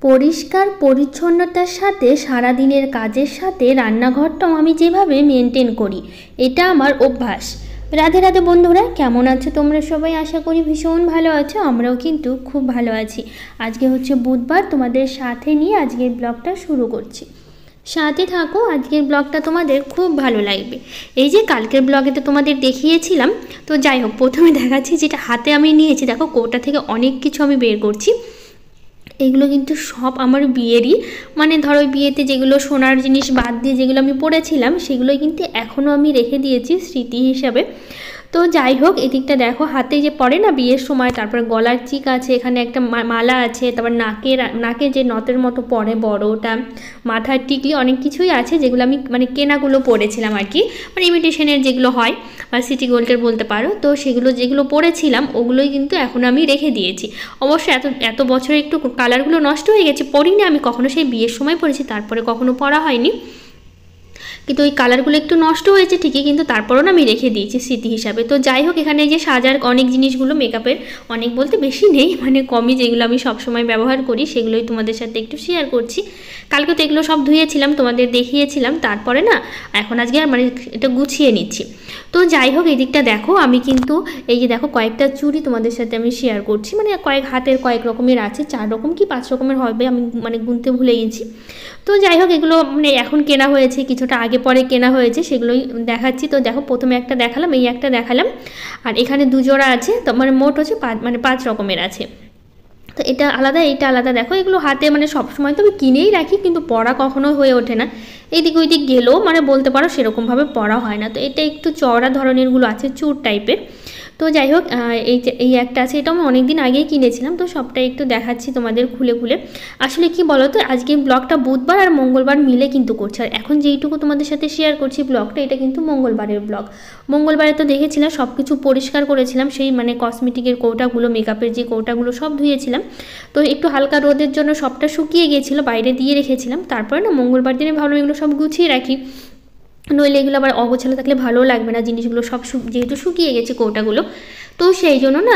পরিষ্কার পরিচ্ছন্নতার সাথে সারাদিনের কাজের সাথে রান্নাঘরটাও আমি যেভাবে মেনটেন করি, এটা আমার অভ্যাস। রাধে রাধে বন্ধুরা, কেমন আছো তোমরা সবাই? আশা করি ভীষণ ভালো আছো। আমরাও কিন্তু খুব ভালো আছি। আজকে হচ্ছে বুধবার, তোমাদের সাথে নিয়ে আজকের ব্লগটা শুরু করছি। সাথে থাকো, আজকের ব্লগটা তোমাদের খুব ভালো লাগবে। এই যে কালকের ব্লগে তো তোমাদের দেখিয়েছিলাম, তো যাই হোক প্রথমে দেখাচ্ছি যেটা হাতে আমি নিয়েছি। দেখো কৌটা থেকে অনেক কিছু আমি বের করছি। এগুলো কিন্তু সব আমার বিয়েরই, মানে ধরো বিয়েতে যেগুলো সোনার জিনিস বাদ দিয়ে যেগুলো আমি পরেছিলাম সেগুলোই কিন্তু এখনও আমি রেখে দিয়েছি স্মৃতি হিসাবে। তো যাই হোক, এদিকটা দেখো হাতে যে পরে না বিয়ের সময়, তারপরে গলার চিক আছে, এখানে একটা মালা আছে, তারপর নাকে যে নথের মতো পরে বড়টা, মাথার টিকলি, অনেক কিছুই আছে যেগুলো আমি মানে কেনাগুলো পরেছিলাম আর কি, মানে ইমিটেশনের যেগুলো হয় বা সিটি গোল্ডের বলতে পারো। তো সেগুলো যেগুলো পরেছিলাম ওগুলোই কিন্তু এখন আমি রেখে দিয়েছি। অবশ্য এত বছরে একটু কালারগুলো নষ্ট হয়ে গেছে, পরিনি আমি কখনো, সেই বিয়ের সময় পরেছি, তারপরে কখনো পরা হয়নি। কিন্তু ওই কালারগুলো একটু নষ্ট হয়েছে ঠিকই, কিন্তু তারপরও না আমি রেখে দিয়েছি স্মৃতি হিসাবে। তো যাই হোক, এখানে যে সাজার অনেক জিনিসগুলো, মেকআপের অনেক বলতে বেশি নেই, মানে কমই, যেগুলো আমি সবসময় ব্যবহার করি সেগুলোই তোমাদের সাথে একটু শেয়ার করছি। কালকে তো এগুলো সব ধুয়েছিলাম, তোমাদের দেখিয়েছিলাম, তারপরে না এখন আজকে আর মানে এটা গুছিয়ে নিচ্ছি। তো যাই হোক, এদিকটা দেখো আমি কিন্তু এই যে দেখো কয়েকটা চুড়ি তোমাদের সাথে আমি শেয়ার করছি, মানে হাতের কয়েক রকমের আছে, 4 রকম কি 5 রকমের হবে, আমি মানে গুনতে ভুলে গেছি। তো যাই হোক, এগুলো মানে এখন কেনা হয়েছে, কিছুটা আগে পরে কেনা হয়েছে, সেগুলোই দেখাচ্ছি। তো দেখো প্রথমে একটা দেখালাম, এই একটা দেখালাম, আর এখানে 2 জোড়া আছে, তো মানে মোট হচ্ছে 5 রকমের আছে। তো এটা আলাদা, এইটা আলাদা। দেখো এগুলো হাতে মানে সবসময় তো আমি কিনেই রাখি, কিন্তু পরা কখনো হয়ে ওঠে না। এইদিক ওইদিক গেলেও মানে বলতে পারো সেরকমভাবে পরা হয় না। তো এটা একটু চওড়া ধরনেরগুলো আছে, চুর টাইপের। তো যাই হোক, এই একটা আছে, এটা আমি অনেক দিন আগেই কিনেছিলাম। তো সবটাই একটু দেখাচ্ছি তোমাদের খুলে খুলে। আসলে কি বলো তো, আজকে ব্লগটা বুধবার আর মঙ্গলবার মিলে কিন্তু করছে, আর এখন যেইটুকু তোমাদের সাথে শেয়ার করছি ব্লগটা, এটা কিন্তু মঙ্গলবারের ব্লগ। মঙ্গলবারে তো দেখেছিলাম সব কিছু পরিষ্কার করেছিলাম, সেই মানে কসমেটিকের কৌটাগুলো, মেকআপের যে কৌটাগুলো সব ধুয়েছিলাম। তো একটু হালকা রোদের জন্য সবটা শুকিয়ে গিয়েছিলো, বাইরে দিয়ে রেখেছিলাম। তারপরে না মঙ্গলবার দিনে ভাবলাম এগুলো সব গুছিয়ে রাখি, নইলে এগুলো আবার অগোছালো থাকলে ভালোও লাগবে না, জিনিসগুলো সব যেহেতু শুকিয়ে গেছে কৌটাগুলো। তো সেই জন্য না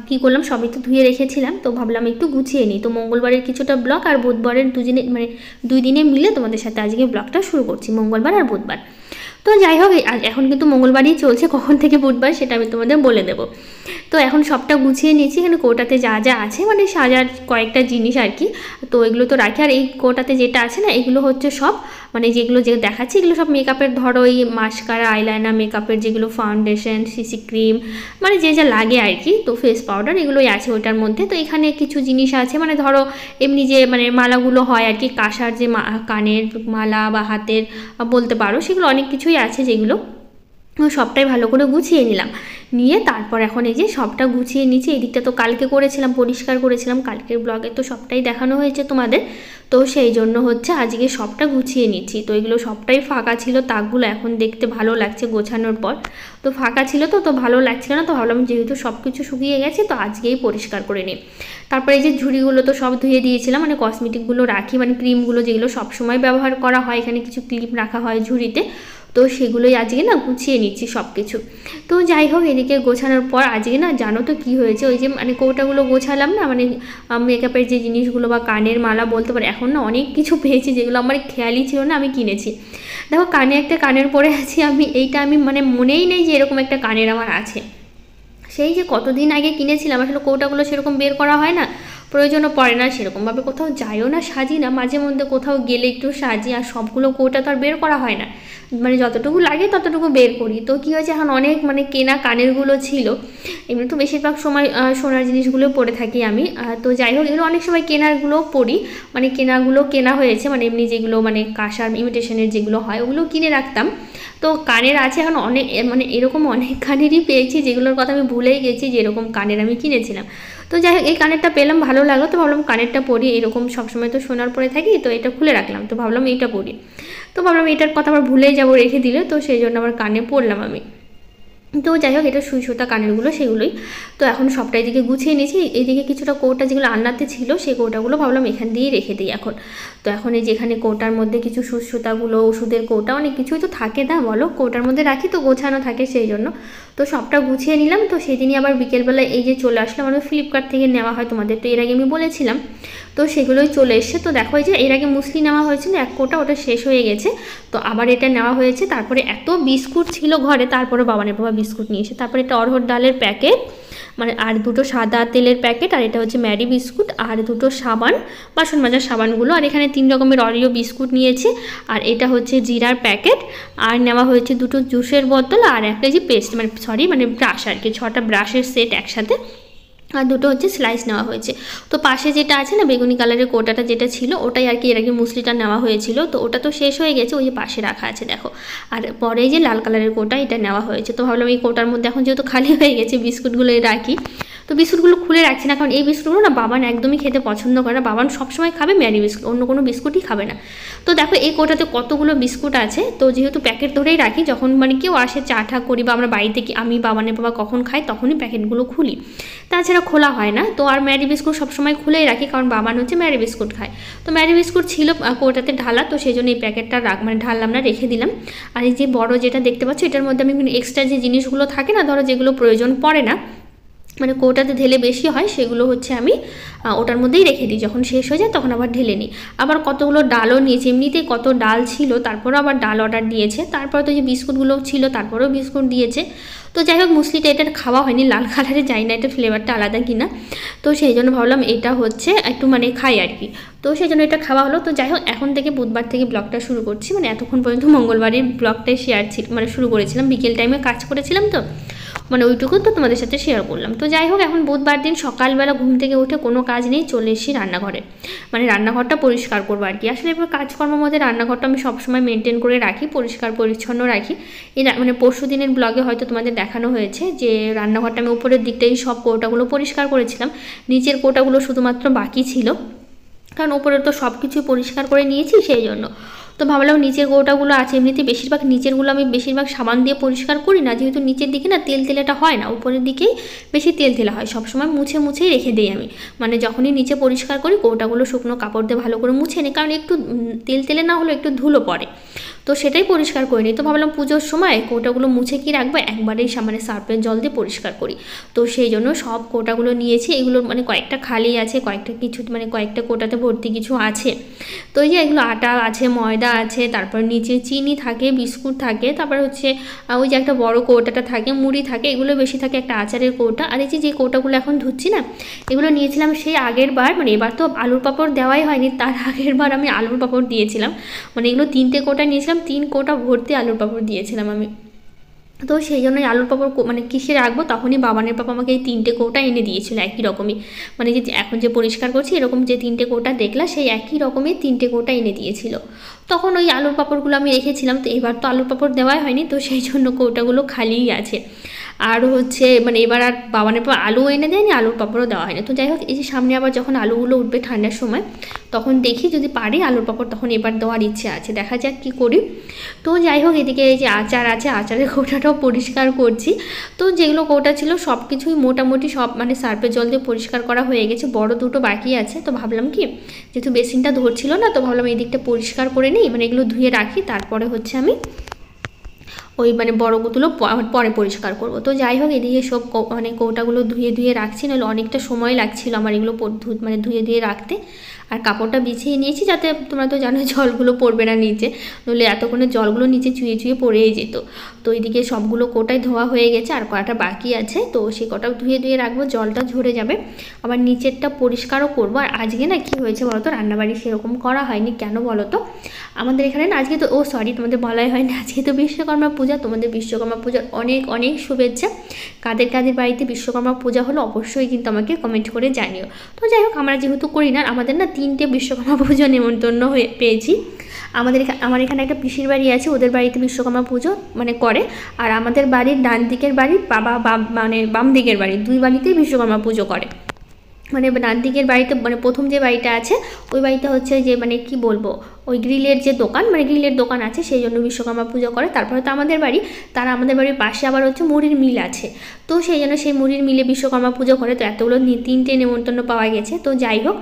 কী করলাম, সবই তো ধুয়ে রেখেছিলাম, তো ভাবলাম একটু গুছিয়ে নিই। তো মঙ্গলবারের কিছুটা ব্লগ আর বুধবারের মানে 2 দিনে মিলে তোমাদের সাথে আজকে ব্লগটা শুরু করছি, মঙ্গলবার আর বুধবার। তো যাই হোক, এখন কিন্তু মঙ্গলবারই চলছে, কখন থেকে বুধবার সেটা আমি তোমাদের বলে দেবো। তো এখন সবটা গুছিয়ে নিয়েছি। এখানে কৌটাতে যা যা আছে মানে সাজার কয়েকটা জিনিস আর কি, তো এগুলো তো রাখি। আর এই কৌটাতে যেটা আছে না, এগুলো হচ্ছে সব মানে যেগুলো যে দেখাচ্ছি এগুলো সব মেকআপের, ধরো এই মাস্কারা, আইলাইনার, মেকআপের যেগুলো ফাউন্ডেশন, সিসি ক্রিম, মানে যে যা লাগে আর কি, তো ফেস পাউডার এগুলোই আছে ওইটার মধ্যে। তো এখানে কিছু জিনিস আছে, মানে ধরো এমনি যে মানে মালাগুলো হয় আর কি, কাঁসার যে কানের মালা বা হাতের বলতে পারো, সেগুলো অনেক কিছুই আছে, যেগুলো সবটাই ভালো করে গুছিয়ে নিলাম। নিয়ে তারপর এখন এই যে সবটা গুছিয়ে নিচ্ছি। এই দিকটা তো কালকে করেছিলাম, পরিষ্কার করেছিলাম, কালকের ব্লগে তো সবটাই দেখানো হয়েছে তোমাদের। তো সেই জন্য হচ্ছে আজকে সবটা গুছিয়ে নিচ্ছি। তো এগুলো সবটাই ফাঁকা ছিল, তাকগুলো এখন দেখতে ভালো লাগছে গোছানোর পর। তো ফাঁকা ছিল তো ভালো লাগছিল না, তো ভাবলাম যেহেতু সব কিছু শুকিয়ে গেছে তো আজকেই পরিষ্কার করে নিই। তারপরে এই যে ঝুড়িগুলো তো সব ধুয়ে দিয়েছিলাম, মানে কসমেটিকগুলো রাখি, মানে ক্রিমগুলো যেগুলো সবসময় ব্যবহার করা হয়, এখানে কিছু ক্লিপ রাখা হয় ঝুড়িতে, তো সেগুলোই আজকে না গুছিয়ে নিচ্ছি সব কিছু। তো যাই হোক, এদিকে গোছানোর পর আজকে না জানো তো কী হয়েছে, ওই যে মানে কৌটাগুলো গোছালাম না, মানে মেকআপের যে জিনিসগুলো বা কানের মালা বলতে পারি, এখন না অনেক কিছু পেয়েছি যেগুলো আমার খেয়ালই ছিল না আমি কিনেছি। দেখো কানে একটা কানের পরে আছি আমি, এইটা আমি মানে মনেই নেই যে এরকম একটা কানের আমার আছে। সেই যে কতদিন আগে কিনেছিলাম, আসলে কৌটাগুলো সেরকম বের করা হয় না, প্রয়োজনও পড়ে না, সেরকমভাবে কোথাও যাইও না, সাজি না, মাঝে মধ্যে কোথাও গেলে একটু সাজি, আর সবগুলো কৌটা তো আর বের করা হয় না, মানে যতটুকু লাগে ততটুকু বের করি। তো কী হয়েছে, এখন অনেক মানে কেনা কানেরগুলো ছিল, এমনি তো বেশিরভাগ সময় সোনার জিনিসগুলো পরে থাকি আমি। তো যাই হোক, এগুলো অনেক সময় কেনারগুলো পরি, মানে কেনাগুলো কেনা হয়েছে, মানে এমনি যেগুলো মানে কাঁসার ইমিটেশনের যেগুলো হয় ওগুলো কিনে রাখতাম। তো কানের আছে এখন অনেক, মানে এরকম অনেক কানেরই পেয়েছি যেগুলোর কথা আমি ভুলেই গেছি যে এরকম কানের আমি কিনেছিলাম। তো যাই হোক, এই কানেরটা পেলাম, ভালো লাগলো, তো ভাবলাম কানেরটা পরি, এরকম সবসময় তো সোনার পরে থাকি, তো এটা খুলে রাখলাম, তো ভাবলাম এইটা পরি। তো ভাবলাম এটার কথা আবার ভুলেই যাবো রেখে দিলে, তো সেই জন্য আবার কানে পরলাম আমি। তো যাই হোক, এটা সুই সুতা কানেরগুলো সেগুলোই। তো এখন সবটাই দিকে গুছিয়ে নিয়েছি। এইদিকে কিছুটা কৌটা যেগুলো আলনাতে ছিল সেই কৌটাগুলো ভাবলাম এখান দিয়েই রেখে দিই এখন। তো এখন এই যেখানে কৌটার মধ্যে কিছু সুতাগুলো, ওষুধের কৌটা, অনেক কিছুই তো থাকে না বলো, কৌটার মধ্যে রাখি তো গোছানো থাকে সেই জন্য। তো সবটা গুছিয়ে নিলাম। তো সেদিনই আবার বিকেলবেলা এই যে চলে আসলাম, আমাদের ফ্লিপকার্ট থেকে নেওয়া হয়, তোমাদের তো এর আগে আমি বলেছিলাম। তো সেগুলোই চলে এসছে। তো দেখো এই যে এর আগে মুসলি নেওয়া হয়েছিল 1 কোটা, ওটা শেষ হয়ে গেছে, তো আবার এটা নেওয়া হয়েছে। তারপরে এত বিস্কুট ছিল ঘরে, তারপরে বাবানের বাবা বিস্কুট নিয়ে এসে, তারপরে এটা অরহর ডালের প্যাকেট, মানে আর 2টো সাদা তেলের প্যাকেট, আর এটা হচ্ছে ম্যারি বিস্কুট, আর 2টো সাবান, বাসন মাজার সাবানগুলো, আর এখানে 3 রকমের অরিও বিস্কুট নিয়েছি, আর এটা হচ্ছে জিরার প্যাকেট, আর নেওয়া হয়েছে 2টো জুসের বোতল, আর একটা যে পেস্ট মানে ব্রাশ আর কি, 6টা ব্রাশের সেট একসাথে, আর 2টো হচ্ছে স্লাইস নেওয়া হয়েছে। তো পাশে যেটা আছে না বেগুনি কালারের কোটাটা যেটা ছিল, ওটাই আর কি এর আগে মুসলিটা নেওয়া হয়েছিল, তো ওটা তো শেষ হয়ে গেছে, ওই যে পাশে রাখা আছে দেখো। আর পরে যে লাল কালারের কোটা, এটা নেওয়া হয়েছে। তো ভাবলাম এই কোটার মধ্যে এখন যেহেতু খালি হয়ে গেছে, বিস্কুটগুলো রাখি। তো বিস্কুটগুলো খুলে রাখছি না, কারণ এই বিস্কুটগুলো না বাবান একদমই খেতে পছন্দ করে না। বাবান সবসময় খাবে ম্যারি বিস্কুট, অন্য কোনো বিস্কুটই খাবে না। তো দেখো এই কোটাতে কতগুলো বিস্কুট আছে। তো যেহেতু প্যাকেট ধরেই রাখি, যখন মানে কেউ আসে চা ঠা করি বা আমরা বাড়িতে কি আমি বাবানের বাবা কখন খাই তখনই প্যাকেটগুলো খুলি, তাছাড়া খোলা হয় না। তো আর ম্যারি বিস্কুট সবসময় খুলেই রাখি, কারণ বাবান হচ্ছে ম্যারি বিস্কুট খায়। তো ম্যারি বিস্কুট ছিল কোটাতে ঢালা, তো সেই জন্য এই প্যাকেটটা ঢাললাম না, রেখে দিলাম। আর এই যে বড় যেটা দেখতে পাচ্ছ, এটার মধ্যে আমি এক্সট্রা যে জিনিসগুলো থাকে না, ধরো যেগুলো প্রয়োজন পড়ে না, মানে কোটাতে ঢেলে বেশি হয়, সেগুলো হচ্ছে আমি ওটার মধ্যেই রেখে দিই, যখন শেষ হয়ে যায় তখন আবার ঢেলে নিই। আবার কতগুলো ডালও নিয়েছি, এমনিতেই কত ডাল ছিল, তারপরেও আবার ডাল অর্ডার দিয়েছে। তারপরে তো যে বিস্কুটগুলো ছিল, তারপরেও বিস্কুট দিয়েছে। তো যাই হোক মুসলিটা এটা খাওয়া হয়নি, লাল কালারে যাই না এটা ফ্লেভারটা আলাদা কিনা, তো সেই জন্য ভাবলাম এটা হচ্ছে একটু খাই আর কি, তো সেই জন্য এটা খাওয়া হলো। তো যাই হোক এখন থেকে বুধবার থেকে ব্লগটা শুরু করছি, এতক্ষণ পর্যন্ত মঙ্গলবারের ব্লগটাই শেয়ার ছিল, শুরু করেছিলাম, বিকেল টাইমে কাজ করেছিলাম, তো ওইটুকু তো তোমাদের সাথে শেয়ার করলাম। তো যাই হোক এখন বুধবার দিন সকালবেলা ঘুম থেকে উঠে কোনো কাজ নেই, চলে এসেছি রান্নাঘরে, রান্নাঘরটা পরিষ্কার করবো আর কি। আসলে এবার কাজকর্মের মধ্যে রান্নাঘরটা আমি সবসময় মেনটেন করে রাখি, পরিষ্কার পরিচ্ছন্ন রাখি। এই পরশু দিনের ব্লগে হয়তো তোমাদের দেখানো হয়েছে যে রান্নাঘরটা আমি উপরের দিকটাই সব কৌটাগুলো পরিষ্কার করেছিলাম, নিচের কৌটাগুলো শুধুমাত্র বাকি ছিল, কারণ ওপরে তো সব কিছুই পরিষ্কার করে নিয়েছি সেই জন্য। তো ভাবলাম নিচের কৌটাগুলো আছে, এমনিতে বেশিরভাগ নিচেরগুলো আমি বেশিরভাগ সাবান দিয়ে পরিষ্কার করি না, যেহেতু নিচের দিকে না তেল তেলেটা হয় না, উপরের দিকেই বেশি তেল তেলা হয়, সবসময় মুছে মুছেই রেখে দিই আমি। যখনই নিচে পরিষ্কার করি কৌটাগুলো শুকনো কাপড় দিয়ে ভালো করে মুছে নিই, কারণ একটু তেল তেলে না হলেও একটু ধুলো পড়ে, তো সেটাই পরিষ্কার করে নিই। তো ভাবলাম পুজোর সময় কৌটাগুলো মুছে কি রাখবো, একবারেই সার্ফের জল দিয়ে পরিষ্কার করি। তো সেই জন্য সব কৌটাগুলো নিয়েছি, এগুলো কয়েকটা খালি আছে, কয়েকটা কিছু কয়েকটা কৌটাতে ভর্তি কিছু আছে। তো এই যে এগুলো আটা আছে, ময়দা আছে, তারপর নিচে চিনি থাকে, বিস্কুট থাকে, তারপর হচ্ছে ওই যে একটা বড় কৌটাটা থাকে, মুড়ি থাকে, এগুলো বেশি থাকে, একটা আচারের কৌটা। আর এই যে কৌটাগুলো এখন ধুচ্ছি না, এগুলো নিয়েছিলাম সেই আগের বার, এবার তো আলুর পাঁপড় দেওয়াই হয়নি, তার আগের বার আমি আলুর পাঁপড় দিয়েছিলাম, এগুলো 3টে কৌটা নিয়েছিলাম, 3 কৌটা ভর্তি আলুর পাঁপড় দিয়েছিলাম আমি। তো সেই জন্যই আলুর পাঁপড় কিসে রাখবো, তখনই বাবানের পাপা আমাকে এই 3টে কৌটা এনে দিয়েছিল একই রকমই, যে এখন যে পরিষ্কার করছি এরকম যে 3টে কৌটা দেখলা, সেই একই রকমই 3টে কৌটা এনে দিয়েছিল। তখন ওই আলুর পাঁপড়গুলো আমি রেখেছিলাম, তো এবার তো আলুর পাঁপড় দেওয়াই হয়নি, তো সেই জন্য কৌটাগুলো খালিই আছে। আর হচ্ছে এবার আর বাবানের পর আলু এনে দেয়নি, আলুর পাঁপড়ও দেওয়া হয়নি। তো যাই হোক এই যে সামনে আবার যখন আলুগুলো উঠবে ঠান্ডার সময়, তখন দেখি যদি পারি আলুর পাঁপড় তখন এবার দেওয়ার ইচ্ছে আছে, দেখা যাক কী করি। তো যাই হোক এদিকে এই যে আচার আছে, আচারের কৌটাটাও পরিষ্কার করছি। তো যেগুলো কৌটা ছিল সব কিছুই মোটামুটি সব সার্ফের জল দিয়ে পরিষ্কার করা হয়ে গেছে, বড় 2টো বাকি আছে। তো ভাবলাম কি যেহেতু বেসিনটা ধরছিল না, তো ভাবলাম এই দিকটা পরিষ্কার করে নিই, এগুলো ধুয়ে রাখি, তারপরে হচ্ছে আমি ওই বড়গুলো পরে পরিষ্কার করব। তো যাই হোক এদিকে সব কৌটাগুলো ধুয়ে রাখছি, নাহলে অনেকটা সময় লাগছিল আমার এগুলো ধুয়ে রাখতে। আর কাপড়টা বিছিয়ে নিয়েছি, যাতে তোমরা তো জানো জলগুলো পড়বে না নিচে, নইলে এতক্ষণে জলগুলো নিচে চুয়ে চুয়ে পড়েই যেত। তো এইদিকে সবগুলো কোটাই ধোয়া হয়ে গেছে, আর কটা বাকি আছে, তো সেই কটাও ধুয়ে রাখবো, জলটা ঝরে যাবে। আবার নিচেরটা পরিষ্কারও করবো। আর আজকে না কি হয়েছে বলো তো, রান্নাবাড়ি সেরকম করা হয়নি, কেন বলো তো, আমাদের এখানে না আজকে তো তোমাদের বলাই হয়নি, আজকে তো বিশ্বকর্মা পূজা। তোমাদের বিশ্বকর্মা পূজার অনেক অনেক শুভেচ্ছা। কাদের কাদের বাড়িতে বিশ্বকর্মা পূজা হলো অবশ্যই কিন্তু আমাকে কমেন্ট করে জানিও। তো যাই হোক আমরা যেহেতু করি না, আমাদের না 3টে বিশ্বকর্মা পুজো নেমন্তন্ন পেয়েছি। আমার এখানে একটা পিসির বাড়ি আছে, ওদের বাড়িতে বিশ্বকর্মা পুজো করে, আর আমাদের বাড়ির ডান দিকের বাড়ির বাম দিকের বাড়ি, 2 বাড়িতেই বিশ্বকর্মা পুজো করে। ডান দিকের বাড়িতে প্রথম যে বাড়িটা আছে ওই বাড়িতে হচ্ছে যে কি বলবো, ওই গ্রিলের যে দোকান, মানে গ্রিলের দোকান আছে, সেই জন্য বিশ্বকর্মা পুজো করে। তারপরে তো আমাদের বাড়ি, তারা আমাদের বাড়ির পাশে আবার হচ্ছে মুড়ির মিল আছে, তো সেই জন্য সেই মুড়ির মিলে বিশ্বকর্মা পুজো করে। তো এতগুলো 3টে নেমন্তন্ন পাওয়া গেছে। তো যাই হোক,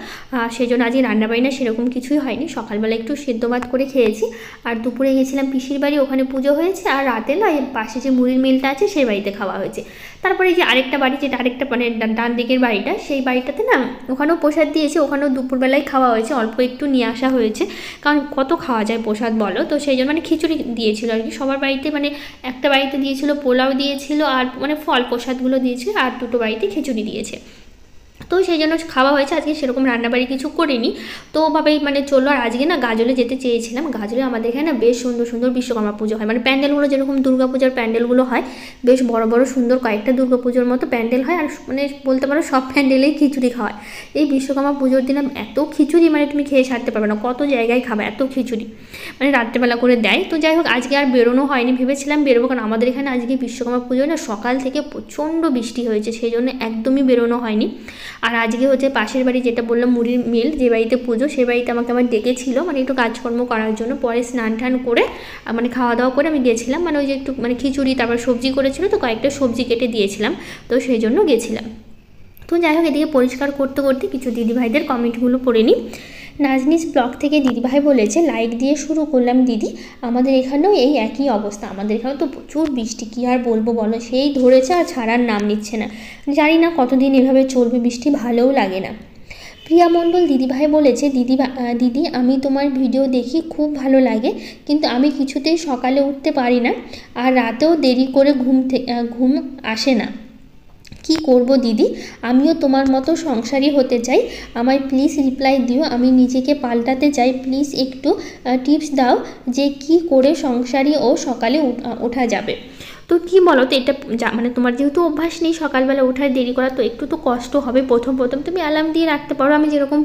সেই জন্য আজকে রান্নাবান্না সেরকম কিছুই হয়নি। সকালবেলা একটু সেদ্ধ ভাত করে খেয়েছি, আর দুপুরে গেছিলাম পিসির বাড়ি, ওখানে পুজো হয়েছে। আর রাতে না এর পাশে যে মুড়ির মিলটা আছে সেই বাড়িতে খাওয়া হয়েছে। তারপরে যে আরেকটা বাড়ি, যেটা আরেকটা মানে ডান দিকের বাড়িটা, সেই বাড়িটাতে না ওখানেও প্রসাদ দিয়েছে, ওখানেও দুপুরবেলায় খাওয়া হয়েছে, অল্প একটু নিয়ে আসা হয়েছে, কারণ কত খাওয়া যায় প্রসাদ বলো। তো সেই জন্য মানে খিচুড়ি দিয়েছিল আর কি সবার বাড়িতে, মানে একটা বাড়িতে দিয়েছিল পোলাও দিয়েছিল, আর মানে ফল প্রসাদগুলো দিয়েছিল, আর দুটো বাড়িতে খিচুড়ি দিয়েছে। তো সেই জন্য খাওয়া হয়েছে। আজকে সেরকম রান্নাবাড়ি কিছু করিনি, তো ওভাবেই মানে চললো। আর আজকে না গাজলে যেতে চেয়েছিলাম। গাজলে আমাদের এখানে না বেশ সুন্দর সুন্দর বিশ্বকর্মা পুজো হয়, মানে প্যান্ডেলগুলো যেরকম দুর্গাপূজার প্যান্ডেলগুলো হয়, বেশ বড় বড় সুন্দর কয়েকটা দুর্গাপুজোর মতো প্যান্ডেল হয়। আর মানে বলতে পারো সব প্যান্ডেলেই খিচুড়ি খাওয়ায়। এই বিশ্বকর্মা পুজোর দিনে এত খিচুড়ি মানে তুমি খেয়ে সারতে পারবে না, কত জায়গায় খাবে এত খিচুড়ি, মানে রাত্রেবেলা করে দেয়। তো যাই হোক, আজকে আর বেরোনো হয়নি, ভেবেছিলাম বেরোবো, কারণ আমাদের এখানে আজকে বিশ্বকর্মা পুজো না সকাল থেকে প্রচণ্ড বৃষ্টি হয়েছে, সেই জন্য একদমই বেরোনো হয়নি। আর আজকে হচ্ছে পাশের বাড়ি, যেটা বললাম মুড়ির মিল, যে বাড়িতে পুজো, সেই বাড়িতে আমাকে আবার ডেকেছিল মানে একটু কাজকর্ম করার জন্য। পরে স্নান টান করে মানে খাওয়া দাওয়া করে আমি গেছিলাম, মানে ওই যে একটু মানে খিচুড়ি তারপর সবজি করেছিল, তো কয়েকটা সবজি কেটে দিয়েছিলাম, তো সেই জন্য গেছিলাম। তো যাই হোক, এদিকে পরিষ্কার করতে করতে কিছু দিদিভাইদের কমেন্টগুলো পড়ে নিই। নাজনিস ব্লগ থেকে দিদিভাই বলেছে, লাইক দিয়ে শুরু করলাম দিদি, আমাদের এখানেও এই একই অবস্থা, আমাদের এখানেও তো প্রচুর বৃষ্টি, কী আর বলবো বলো, সেই ধরেছে আর ছাড়ার নাম নিচ্ছে না। জানি না কতদিন এভাবে চলবে, বৃষ্টি ভালোও লাগে না। প্রিয়া মণ্ডল দিদিভাই বলেছে, দিদি আমি তোমার ভিডিও দেখি, খুব ভালো লাগে, কিন্তু আমি কিছুতেই সকালে উঠতে পারি না, আর রাতেও দেরি করে ঘুম আসে না, কি করব দিদি, আমিও তোমার মতো সংসারী হতে চাই, আমায় প্লিজ রিপ্লাই দিও, আমি নিজেকে পাল্টাতে চাই, প্লিজ একটু টিপস দাও যে কি করে সংসারী ও সকালে ওঠা যাবে। তো কি বলো তো, এটা মানে তোমার যেহেতু অভ্যাস নেই সকালবেলা ওঠার দেরি করা, তো একটু তো কষ্ট হবে। প্রথম তুমি অ্যালার্ম দিয়ে রাখতে পারো, আমি যেরকম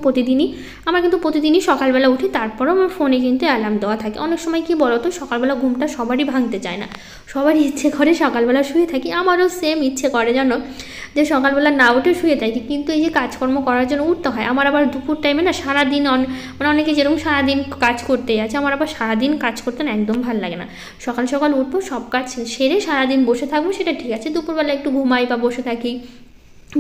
আমার কিন্তু প্রতিদিনই সকালবেলা উঠি, তারপরেও আমার ফোনে কিন্তু অ্যালার্ম দেওয়া থাকে। অনেক সময় কি বলো তো, সকালবেলা ঘুমটা সবারই ভাঙতে চায় না, সবারই ইচ্ছে করে সকালবেলা শুয়ে থাকি, আমারও সেম ইচ্ছে করে জানো, যে সকালবেলা না উঠে শুয়ে থাকি, কিন্তু এই যে কাজকর্ম করার জন্য উঠতে হয়। আমার আবার দুপুর টাইমে না সারাদিন মানে অনেকে যেরকম সারাদিন কাজ করতেই আছে, আমার আবার সারাদিন কাজ করতে না একদম ভালো লাগে না। সকাল সকাল উঠবো, সব কাজ সেরে সারাদিন বসে থাকবো, সেটা ঠিক আছে, দুপুরবেলা একটু ঘুমাই বা বসে থাকি,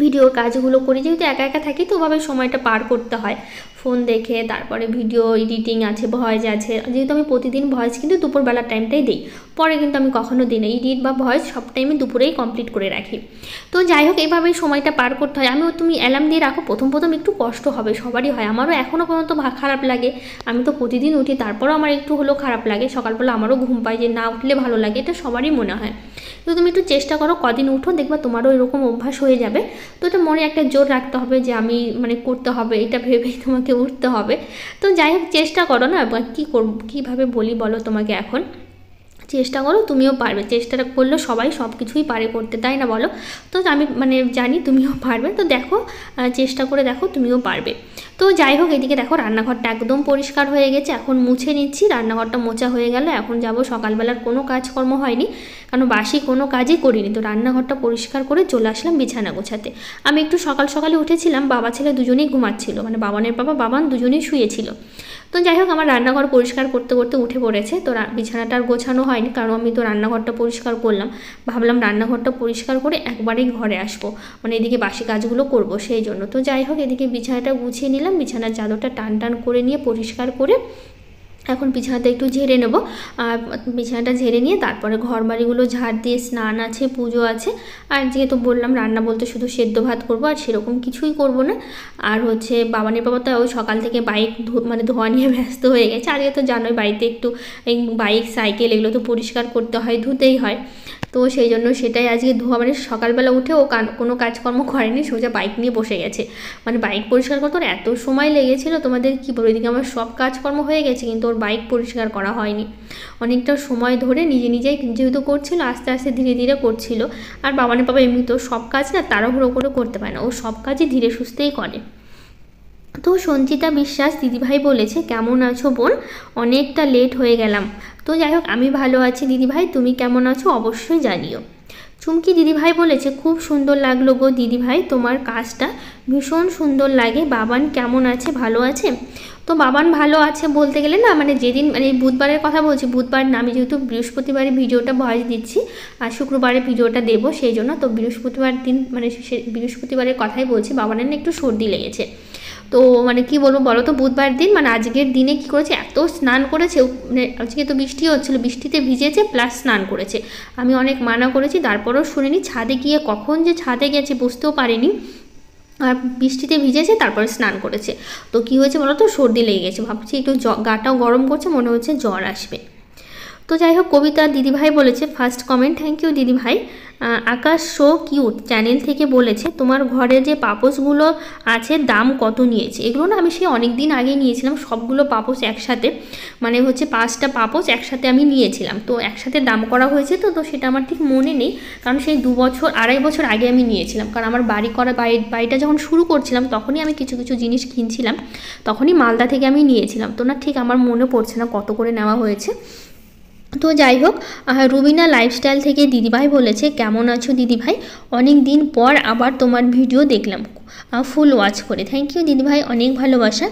ভিডিওর কাজগুলো করি, যেহেতু একা একা থাকি তো ওভাবে সময়টা পার করতে হয় ফোন দেখে। তারপরে ভিডিও এডিটিং আছে, ভয়েস আছে, যেহেতু আমি প্রতিদিন ভয়েস কিন্তু দুপুরবেলার টাইমটাই দিই, পরে কিন্তু আমি কখনো দিই না, এডিট বা ভয়েস সব টাইমে দুপুরেই কমপ্লিট করে রাখি। তো যাই হোক, এইভাবেই সময়টা পার করতে হয়। আমিও, তুমি অ্যালার্ম দিয়ে রাখো, প্রথম একটু কষ্ট হবে, সবারই হয়, আমারও এখনও পর্যন্ত খারাপ লাগে, আমি তো প্রতিদিন উঠি, তারপরেও আমার একটু হলেও খারাপ লাগে, সকালবেলা আমারও ঘুম পায়, যে না উঠলে ভালো লাগে, এটা সবারই মনে হয়। তো তুমি একটু চেষ্টা করো, কদিন উঠো, দেখবা তোমারও এরকম অভ্যাস হয়ে যাবে। তো এটা মনে একটা জোর রাখতে হবে যে আমি মানে করতে হবে, এটা ভেবেই তোমাকে উঠতে হবে। তো যাই হোক, চেষ্টা করো না, কী করব, কীভাবে বলি বলো তোমাকে, এখন চেষ্টা করো, তুমিও পারবে, চেষ্টাটা করলে সবাই সব কিছুই পারে করতে, তাই না বলো? তো আমি মানে জানি তুমিও পারবে, তো দেখো, চেষ্টা করে দেখো, তুমিও পারবে। তো যাই হোক, এদিকে দেখো রান্নাঘরটা একদম পরিষ্কার হয়ে গেছে, এখন মুছে নিচ্ছি, রান্নাঘরটা মোছা হয়ে গেল, এখন যাব, সকালবেলার কোনো কাজকর্ম হয়নি, কারণ বাসি কোনো কাজই করিনি, তো রান্নাঘরটা পরিষ্কার করে চলে আসলাম বিছানা গোছাতে। আমি একটু সকালে উঠেছিলাম, বাবা ছেলে দুজনেই ঘুমাচ্ছিল, মানে বাবানের বাবা বাবান দুজনেই শুয়েছিল। তো যাই হোক, আমার রান্নাঘর পরিষ্কার করতে করতে উঠে পড়েছে, তো বিছানাটা আর গোছানো হয়নি, কারণ আমি তো রান্নাঘরটা পরিষ্কার করলাম, ভাবলাম রান্নাঘরটা পরিষ্কার করে একবারেই ঘরে আসবো, মানে এদিকে বাসি কাজগুলো করব সেই জন্য। তো যাই হোক, এদিকে বিছানাটা গুছিয়ে নিলাম, বিছানার চাদরটা টান করে নিয়ে পরিষ্কার করে এখন বিছানাটা একটু ঝেড়ে নেব, আর বিছানাটা ঝেড়ে নিয়ে তারপরে ঘর বাড়িগুলো ঝাড় দিয়ে, স্নান আছে, পুজো আছে, আর যেহেতু বললাম রান্না বলতে শুধু সেদ্ধ ভাত করবো, আর সেরকম কিছুই করব না। আর হচ্ছে বাবানের বাবা তো ওই সকাল থেকে বাইক মানে ধোয়া নিয়ে ব্যস্ত হয়ে গেছে, আজকে তো জানোই বাড়িতে একটু এই বাইক সাইকেল এগুলো তো পরিষ্কার করতে হয়, ধুতেই হয়, তো সেই জন্য সেটাই আজকে ধোয়া, মানে সকালবেলা উঠে ও কোনো কাজকর্ম করেনি, সোজা বাইক নিয়ে বসে গেছে, মানে বাইক পরিষ্কার করতে ওর এত সময় লেগেছিলো, তোমাদের কী বলবো, এদিকে আমার সব কাজকর্ম হয়ে গেছে, কিন্তু ওর বাইক পরিষ্কার করা হয়নি, অনেকটা সময় ধরে নিজেই যেহেতু করছিল, আস্তে আস্তে ধীরে ধীরে করছিল। আর বাবানের বাবা এমনিতেও সব কাজ না তাড়াহুড়ো করে করতে পারে না, ও সব কাজই ধীরে সুস্থেই করে। তো সঞ্চিতা বিশ্বাস দিদিভাই বলেছে, কেমন আছো বোন, অনেকটা লেট হয়ে গেলাম। তো যাই হোক, আমি ভালো আছি দিদিভাই, তুমি কেমন আছো অবশ্যই জানিও। চুমকি দিদিভাই বলেছে খুব সুন্দর লাগলো গো দিদিভাই, তোমার কাজটা ভীষণ সুন্দর লাগে। বাবান কেমন আছে, ভালো আছে? তো বাবান ভালো আছে বলতে গেলে না, মানে যেদিন মানে বুধবারের কথা বলছি, বুধবার না, আমি যেহেতু বৃহস্পতিবারে ভিডিওটা ভয়েস দিচ্ছি আর শুক্রবারে ভিডিওটা দেবো সেই জন্য, তো বৃহস্পতিবার দিন মানে বৃহস্পতিবারের কথাই বলছি, বাবানের না একটু সর্দি লেগেছে। তো মানে কি বলবো বলো তো, বুধবার দিন মানে আজকের দিনে কি করেছে, এত স্নান করেছে, মানে আজকে তো বৃষ্টি হচ্ছিলো, বৃষ্টিতে ভিজেছে প্লাস স্নান করেছে। আমি অনেক মানা করেছি তারপরেও শুনিনি, ছাদে গিয়ে কখন যে ছাদে গেছে বুঝতেও পারিনি, আর বৃষ্টিতে ভিজেছে তারপরে স্নান করেছে। তো কি হয়েছে বলো তো, সর্দি লেগে গেছে, ভাবছি একটু গাটাও গরম করছে, মনে হচ্ছে জ্বর আসবে। তো যাই হোক, কবিতা দিদিভাই বলেছে ফার্স্ট কমেন্ট, থ্যাংক ইউ দিদিভাই। আকাশ শো কিউট চ্যানেল থেকে বলেছে তোমার ঘরে যে পাপোশগুলো আছে দাম কত নিয়েছে? এগুলো না আমি সেই অনেক দিন আগে নিয়েছিলাম, সবগুলো পাপোশ একসাথে, মানে হচ্ছে 5টা পাপোশ একসাথে আমি নিয়েছিলাম, তো একসাথে দাম করা হয়েছে, তো সেটা আমার ঠিক মনে নেই, কারণ সেই 2-2.5 বছর আগে আমি নিয়েছিলাম, কারণ আমার বাড়িটা যখন শুরু করছিলাম তখনই আমি কিছু কিছু জিনিস কিনছিলাম, তখনই মালদা থেকে আমি নিয়েছিলাম, তো না ঠিক আমার মনে পড়ছে না কত করে নেওয়া হয়েছে। তো যাই হোক, রুবিনা লাইফস্টাইল থেকে দিদিভাই বলেছে কেমন আছো দিদিভাই, অনেক দিন পর আবার তোমার ভিডিও দেখলাম ফুল ওয়াচ করে, থ্যাংক ইউ দিদিভাই, অনেক ভালোবাসা,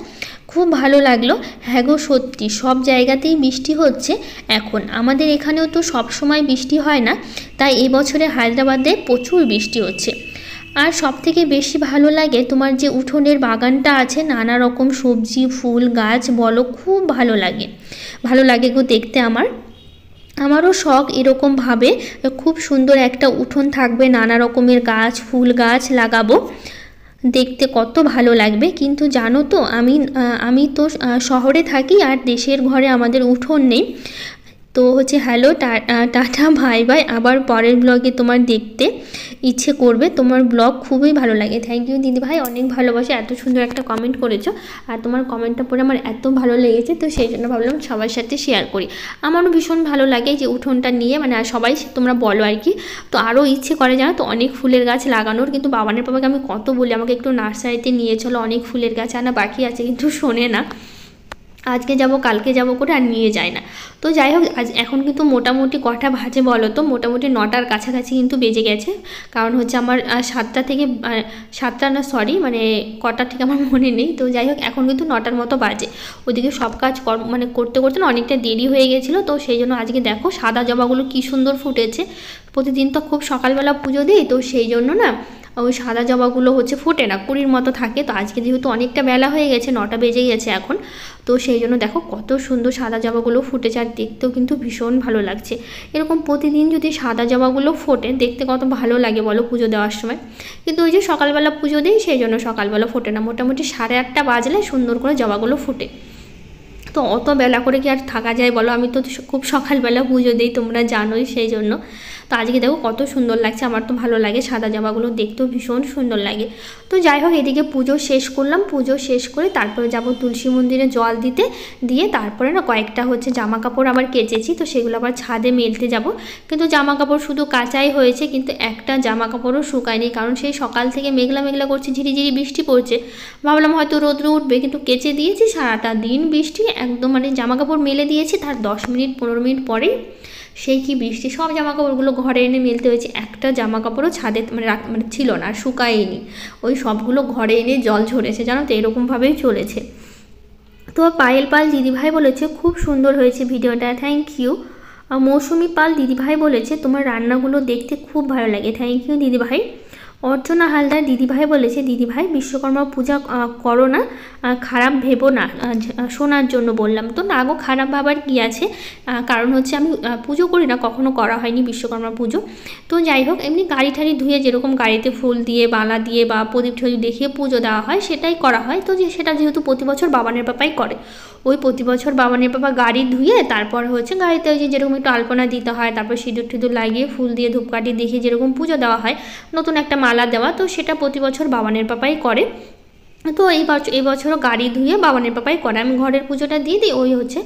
খুব ভালো লাগলো। হ্যাঁ গো সত্যি সব জায়গাতেই বৃষ্টি হচ্ছে এখন, আমাদের এখানেও তো সব সময় বৃষ্টি হয় না, তাই এই বছরে হায়দ্রাবাদে প্রচুর বৃষ্টি হচ্ছে। আর সব থেকে বেশি ভালো লাগে তোমার যে উঠোনের বাগানটা আছে, নানা রকম সবজি ফুল গাছ বলো, খুব ভালো লাগে গো দেখতে। আমারও শখ এরকমভাবে খুব সুন্দর একটা উঠোন থাকবে, নানা রকমের গাছ ফুল গাছ লাগাবো, দেখতে কত ভালো লাগবে। কিন্তু জানো তো আমি তো শহরে থাকি আর দেশের ঘরে আমাদের উঠোন নেই। তো হচ্ছে হ্যালো টাটা বাই বাই, আবার পরের ব্লগে তোমার দেখতে ইচ্ছে করবে, তোমার ব্লগ খুবই ভালো লাগে, থ্যাংক ইউ দিদিভাই, অনেক ভালোবাসে, এত সুন্দর একটা কমেন্ট করেছো, আর তোমার কমেন্টটা পড়ে আমার এত ভালো লেগেছে, তো সেই জন্য ভাবলাম সবার সাথে শেয়ার করি। আমারও ভীষণ ভালো লাগে যে উঠোনটা নিয়ে, মানে আর সবাই তোমরা বলো আর কি, তো আরও ইচ্ছে করে জানো তো অনেক ফুলের গাছ লাগানোর, কিন্তু বাবানের বাবাকে আমি কত বলি আমাকে একটু নার্সারিতে নিয়ে চলো, অনেক ফুলের গাছ আনা বাকি আছে, কিন্তু শোনে না, আজকে যাব কালকে যাব করে আর নিয়ে যায় না। তো যাই হোক, এখন কিন্তু মোটামুটি কটা বাজে বলো তো, মোটামুটি 9টার কাছাকাছি কিন্তু বেজে গেছে, কারণ হচ্ছে আমার 7টা থেকে 7টা না সরি মানে কটা থেকে আমার মনে নেই, তো যাই হোক এখন কিন্তু 9টার মতো বাজে, ওদিকে সব কাজ মানে করতে করতে না অনেকটা দেরি হয়ে গেছিলো, তো সেই জন্য আজকে দেখো সাদা জবাগুলো কী সুন্দর ফুটেছে, প্রতিদিন তো খুব সকালবেলা পুজো দিই, তো সেই জন্য না ওই সাদা জবাগুলো হচ্ছে ফোটে না, কুড়ির মতো থাকে, তো আজকে যেহেতু অনেকটা বেলা হয়ে গেছে, 9টা বেজে গেছে এখন, তো সেই জন্য দেখো কত সুন্দর সাদা জবাগুলো ফুটেছে, আর দেখতেও কিন্তু ভীষণ ভালো লাগছে। এরকম প্রতিদিন যদি সাদা জবাগুলো ফোটে দেখতে কত ভালো লাগে বলো পুজো দেওয়ার সময়, কিন্তু ওই যে সকালবেলা পুজো দিই সেই জন্য সকালবেলা ফোটে না, মোটামুটি 8:30 বাজলে সুন্দর করে জবাগুলো ফোটে। তো অত বেলা করে কি আর থাকা যায় বলো, আমি তো খুব সকালবেলা পুজো দিই তোমরা জানোই, সেই জন্য। তো আজকে দেখো কত সুন্দর লাগছে, আমার তো ভালো লাগে, সাদা জামাগুলো দেখতেও ভীষণ সুন্দর লাগে। তো যাই হোক, এদিকে পুজো শেষ করলাম, পুজো শেষ করে তারপরে যাব তুলসী মন্দিরে জল দিতে, দিয়ে তারপরে না কয়েকটা হচ্ছে জামা কাপড় আবার কেচেছি, তো সেগুলো আবার ছাদে মেলতে যাব, কিন্তু জামা কাপড় শুধু কাচাই হয়েছে, কিন্তু একটা জামা কাপড়ও শুকায়নি, কারণ সেই সকাল থেকে মেঘলা মেঘলা করছে, ঝিরিঝিরি বৃষ্টি পড়ছে, ভাবলাম হয়তো রোদ্র উঠবে, কিন্তু কেচে দিয়েছি, সারাটা দিন বৃষ্টি একদম, মানে জামা কাপড় মেলে দিয়েছি, তার 10 মিনিট 15 মিনিট পরেই সেই কি বৃষ্টি, সব জামা কাপড়গুলো ঘরে এনে মেলতে হয়েছে, একটা জামা কাপড়ও ছাদে মানে ছিল না, আর শুকায়নি, ওই সবগুলো ঘরে এনে জল ঝরেছে, জানো তো এরকমভাবেই চলেছে। তো পায়েল পাল দিদিভাই বলেছে খুব সুন্দর হয়েছে ভিডিওটা, থ্যাংক ইউ। মৌসুমি পাল দিদিভাই বলেছে তোমার রান্নাগুলো দেখতে খুব ভালো লাগে, থ্যাংক ইউ দিদিভাই। অর্চনা হালদার দিদিভাই বলেছে দিদিভাই বিশ্বকর্মা পূজা করো না, খারাপ ভেবো না, শোনার জন্য বললাম। তো না গো, খারাপ ভাবার কী আছে, কারণ হচ্ছে আমি পুজো করি না, কখনো করা হয়নি বিশ্বকর্মা পুজো। তো যাই হোক, এমনি গাড়ি ঠাড়ি ধুয়ে যেরকম গাড়িতে ফুল দিয়ে বালা দিয়ে বা প্রদীপ ঠদীপ দেখিয়ে পুজো দেওয়া হয় সেটাই করা হয়, তো সেটা যেহেতু প্রতি বছর বাবানের পাপাই করে, ওই প্রতি বছর বাবানের পাপা গাড়ি ধুয়ে তারপর হচ্ছে গাড়িতে ওই যে যেরকম একটু আলপনা দিতে হয়, তারপর সিঁদুর টিঁদুর লাগিয়ে ফুল দিয়ে ধূপকাঠি দেখিয়ে যেরকম পুজো দেওয়া হয়, নতুন একটা মালা দেওয়া, তো সেটা প্রতি বছর বাবানের পাপাই করে। তো এই বছরও গাড়ি ধুয়ে বাবানের পাপাই করে, আমি ঘরের পুজোটা দিয়ে দিই, ওই হচ্ছে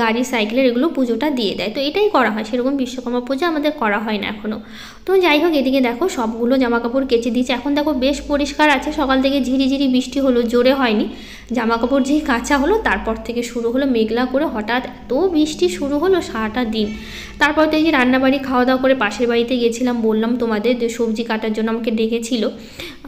গাড়ি সাইকেলের এগুলো পুজোটা দিয়ে দেয়। তো এটাই করা হয়, সেরকম বিশ্বকর্মা পুজো আমাদের করা হয় না এখনও। তো যাই হোক, এদিকে দেখো সবগুলো জামা কাপড় কেচে দিয়েছে, এখন দেখো বেশ পরিষ্কার আছে। সকাল থেকে ঝিরিঝিরি বৃষ্টি হলো, জোরে হয়নি। জামা কাপড় যেই কাঁচা হলো তারপর থেকে শুরু হলো মেঘলা করে, হঠাৎ এত বৃষ্টি শুরু হলো সারাটা দিন। তারপর তো এই যে রান্নাবাড়ি খাওয়া দাওয়া করে পাশের বাড়িতে গেছিলাম, বললাম তোমাদের যে সবজি কাটার জন্য আমাকে ডেকেছিল,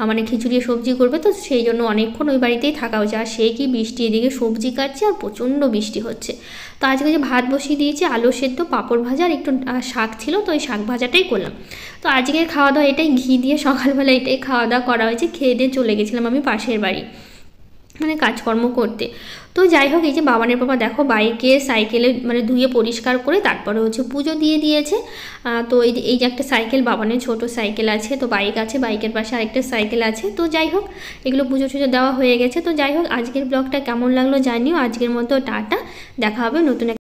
মানে খিচুড়ি সবজি করবে, তো সেই জন্য অনেকক্ষণ ওই বাড়িতেই থাকা হয়েছে। আর সেই কি বৃষ্টি, এদিকে সবজি কাটছে আর প্রচণ্ড বৃষ্টি হচ্ছে। তো আজকে যে ভাত বসিয়ে দিয়েছি, আলু সেদ্ধ, পাঁপড় ভাজা আর একটু শাক ছিল, তো ওই শাক ভাজাটাই করলাম। তো আজকের খাওয়া দাওয়া এটাই, ঘি দিয়ে সকালবেলা এটাই খাওয়া দাওয়া করা হয়েছে। খেয়ে দিয়ে চলে গেছিলাম আমি পাশের বাড়ি, মানে কাজকর্ম করতে। তো যাই হোক, এই যে বাবানের পাপা দেখো বাইকে সাইকেলে মানে ধুয়ে পরিষ্কার করে তারপরে হচ্ছে পুজো দিয়ে দিয়েছে। তো এই যে একটা সাইকেল, বাবানের ছোট সাইকেল আছে, তো বাইক আছে, বাইকের পাশে আরেকটা সাইকেল আছে। তো যাই হোক, এগুলো পুজো টুজো দেওয়া হয়ে গেছে। তো যাই হোক, আজকের ব্লগটা কেমন লাগলো জানিও। আজকের মতো টাটা, দেখা হবে নতুন